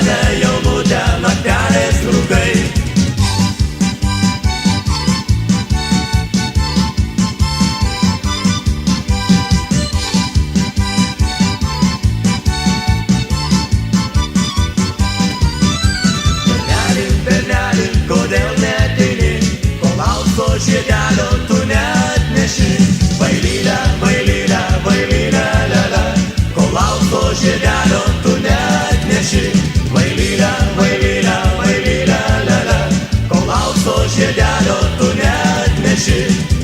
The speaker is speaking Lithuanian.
senelė jaunutė, naktelės ilgai. Berneli, kodėl neateini, kol aukso žiedelio tu neatneši. Vailylė, vailylė, vailylė, lele, kol aukso žiedelio tu neatneši. Vailylė, vailylė, vailylė, lele, kol aukso žiedelio tu neatneši.